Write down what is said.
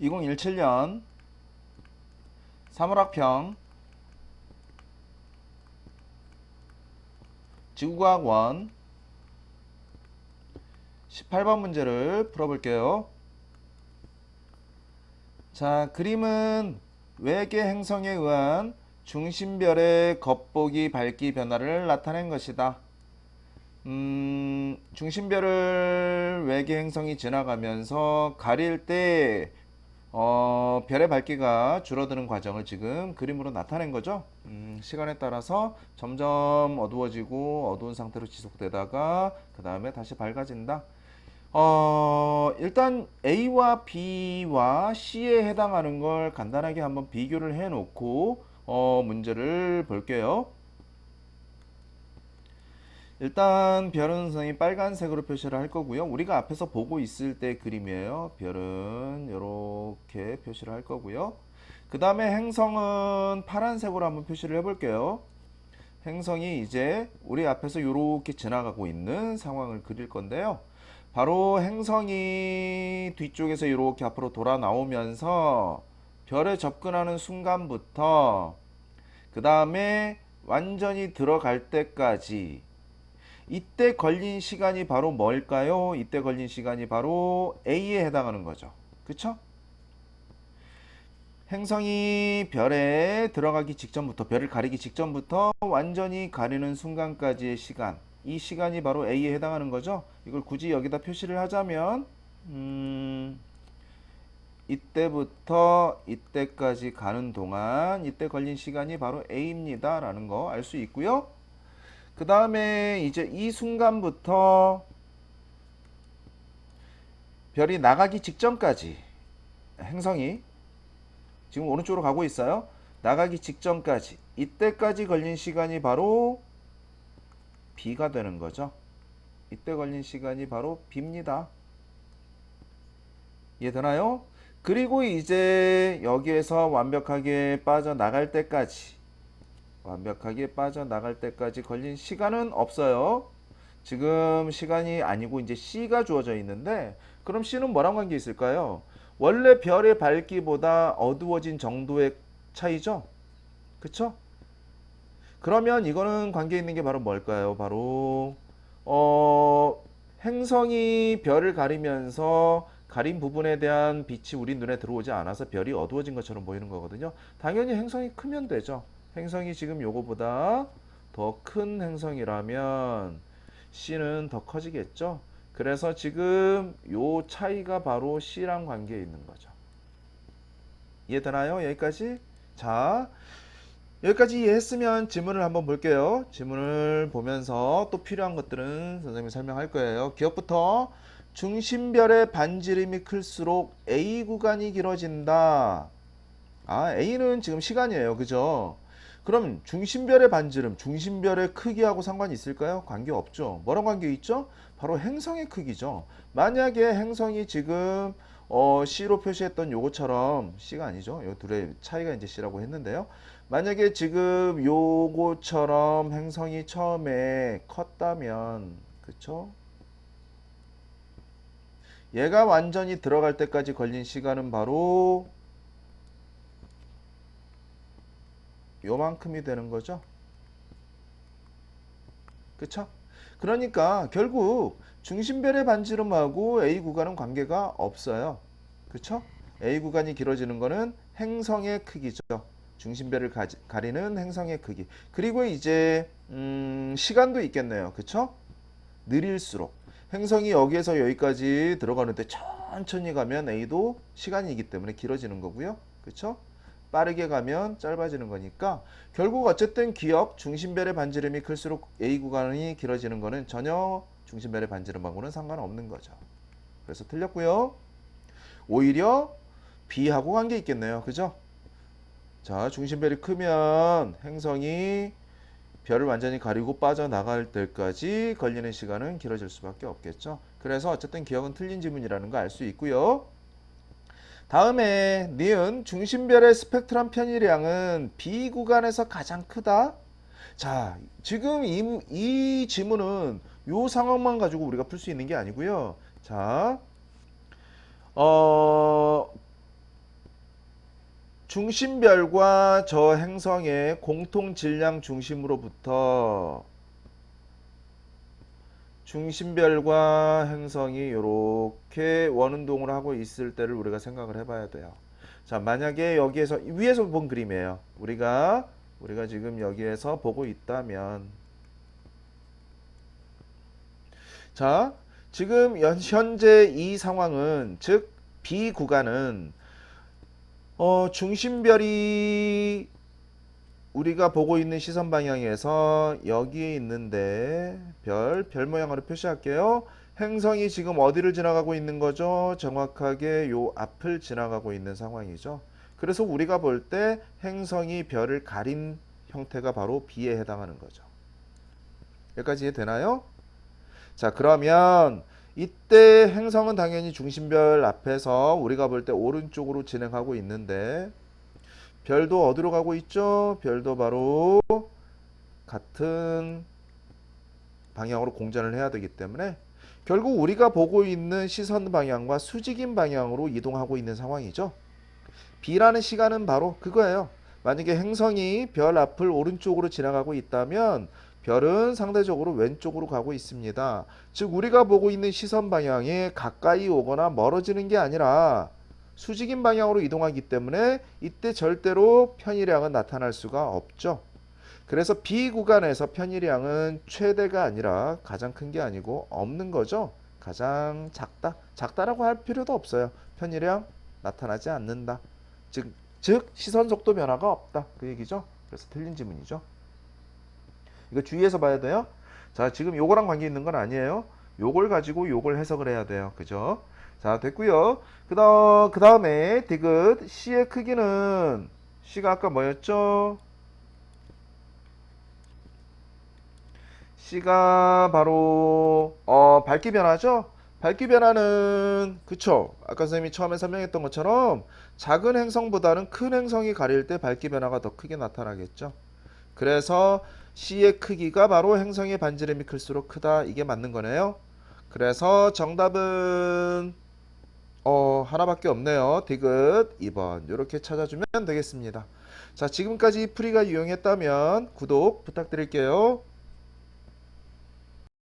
2017년 사물학평 지구과학 1 18번 문제를 풀어볼게요. 자, 그림은 외계 행성에 의한 중심별의 겉보기 밝기 변화를 나타낸 것이다. 중심별을 외계 행성이 지나가면서 가릴 때 별의 밝기가 줄어드는 과정을 지금 그림으로 나타낸 거죠. 시간에 따라서 점점 어두워지고 어두운 상태로 지속되다가 그 다음에 다시 밝아진다. 일단 A와 B와 C에 해당하는 걸 간단하게 한번 비교를 해 놓고 문제를 볼게요. 일단 별은 선생님이 빨간색으로 표시를 할 거고요. 우리가 앞에서 보고 있을 때 그림이에요. 별은 이렇게 표시를 할 거고요. 그 다음에 행성은 파란색으로 한번 표시를 해볼게요. 행성이 이제 우리 앞에서 이렇게 지나가고 있는 상황을 그릴 건데요. 바로 행성이 뒤쪽에서 이렇게 앞으로 돌아 나오면서 별에 접근하는 순간부터 그 다음에 완전히 들어갈 때까지 이때 걸린 시간이 바로 뭘까요? 이때 걸린 시간이 바로 A에 해당하는 거죠. 그쵸? 행성이 별에 들어가기 직전부터, 별을 가리기 직전부터 완전히 가리는 순간까지의 시간, 이 시간이 바로 A에 해당하는 거죠. 이걸 굳이 여기다 표시를 하자면 이때부터 이때까지 가는 동안 이때 걸린 시간이 바로 A입니다 라는 거 알 수 있고요. 그 다음에 이제 이 순간부터 별이 나가기 직전까지 행성이 지금 오른쪽으로 가고 있어요. 나가기 직전까지 이때까지 걸린 시간이 바로 B가 되는 거죠. 이때 걸린 시간이 바로 B입니다. 이해되나요? 그리고 이제 여기에서 완벽하게 빠져나갈 때까지 걸린 시간은 없어요. 지금 시간이 아니고 이제 C가 주어져 있는데 그럼 C는 뭐랑 관계 있을까요? 원래 별의 밝기보다 어두워진 정도의 차이죠? 그쵸? 그러면 이거는 관계 있는 게 바로 뭘까요? 바로 행성이 별을 가리면서 가린 부분에 대한 빛이 우리 눈에 들어오지 않아서 별이 어두워진 것처럼 보이는 거거든요. 당연히 행성이 크면 되죠. 행성이 지금 요거보다 더 큰 행성이라면 C는 더 커지겠죠. 그래서 지금 요 차이가 바로 C랑 관계에 있는 거죠. 이해되나요? 여기까지? 자, 여기까지 이해했으면 지문을 한번 볼게요. 지문을 보면서 또 필요한 것들은 선생님이 설명할 거예요. 기억부터 중심별의 반지름이 클수록 A 구간이 길어진다. 아, A는 지금 시간이에요. 그죠? 그럼 중심별의 반지름, 중심별의 크기하고 상관이 있을까요? 관계 없죠. 뭐랑 관계 있죠? 바로 행성의 크기죠. 만약에 행성이 지금 C로 표시했던 요거처럼 C가 아니죠. 요 둘의 차이가 이제 C라고 했는데요. 만약에 지금 요거처럼 행성이 처음에 컸다면 그쵸? 얘가 완전히 들어갈 때까지 걸린 시간은 바로 요만큼이 되는 거죠. 그쵸? 그러니까 결국 중심별의 반지름하고 A 구간은 관계가 없어요. 그쵸? A 구간이 길어지는 거는 행성의 크기죠. 중심별을 가리는 행성의 크기. 그리고 이제 시간도 있겠네요. 그쵸? 느릴수록 행성이 여기에서 여기까지 들어가는데 천천히 가면 A도 시간이기 때문에 길어지는 거고요. 그쵸? 빠르게 가면 짧아지는 거니까 결국 어쨌든 기억 중심별의 반지름이 클수록 A 구간이 길어지는 거는 전혀 중심별의 반지름하고는 상관없는 거죠. 그래서 틀렸고요. 오히려 B하고 관계 있겠네요. 그죠? 자, 중심별이 크면 행성이 별을 완전히 가리고 빠져나갈 때까지 걸리는 시간은 길어질 수밖에 없겠죠. 그래서 어쨌든 기억은 틀린 지문이라는 거 알 수 있고요. 다음에 니은 중심별의 스펙트럼 편의량은 B 구간에서 가장 크다. 자, 지금 이 지문은 요 상황만 가지고 우리가 풀 수 있는 게 아니고요. 자, 어, 중심별과 저 행성의 공통 질량 중심으로부터 중심별과 행성이 이렇게 원운동을 하고 있을 때를 우리가 생각을 해봐야 돼요. 자, 만약에 여기에서 위에서 본 그림이에요. 우리가 지금 여기에서 보고 있다면, 자, 지금 현재 이 상황은, 즉 B 구간은 중심별이 우리가 보고 있는 시선 방향에서 여기에 있는데 별 모양으로 표시할게요. 행성이 지금 어디를 지나가고 있는 거죠? 정확하게 요 앞을 지나가고 있는 상황이죠. 그래서 우리가 볼 때 행성이 별을 가린 형태가 바로 B에 해당하는 거죠. 여기까지 이해되나요? 자, 그러면 이때 행성은 당연히 중심별 앞에서 우리가 볼 때 오른쪽으로 진행하고 있는데 별도 어디로 가고 있죠? 별도 바로 같은 방향으로 공전을 해야 되기 때문에 결국 우리가 보고 있는 시선 방향과 수직인 방향으로 이동하고 있는 상황이죠. B라는 시간은 바로 그거예요. 만약에 행성이 별 앞을 오른쪽으로 지나가고 있다면 별은 상대적으로 왼쪽으로 가고 있습니다. 즉 우리가 보고 있는 시선 방향에 가까이 오거나 멀어지는 게 아니라 수직인 방향으로 이동하기 때문에 이때 절대로 편의량은 나타날 수가 없죠. 그래서 B 구간에서 편의량은 최대가 아니라 가장 큰 게 아니고 없는 거죠. 가장 작다. 작다라고 할 필요도 없어요. 편의량 나타나지 않는다. 즉 시선 속도 변화가 없다. 그 얘기죠. 그래서 틀린 지문이죠. 이거 주의해서 봐야 돼요. 자, 지금 요거랑 관계 있는 건 아니에요. 요걸 가지고 요걸 해석을 해야 돼요. 그죠? 자, 됐고요. 그 다음에 디귿 C의 크기는 C가 아까 뭐였죠? C가 바로 밝기 변화죠? 밝기 변화는 그쵸? 아까 선생님이 처음에 설명했던 것처럼 작은 행성보다는 큰 행성이 가릴 때 밝기 변화가 더 크게 나타나겠죠. 그래서 C의 크기가 바로 행성의 반지름이 클수록 크다. 이게 맞는 거네요. 그래서 정답은 하나밖에 없네요. 디귿 2번 이렇게 찾아주면 되겠습니다. 자, 지금까지 풀이가 유용했다면 구독 부탁드릴게요.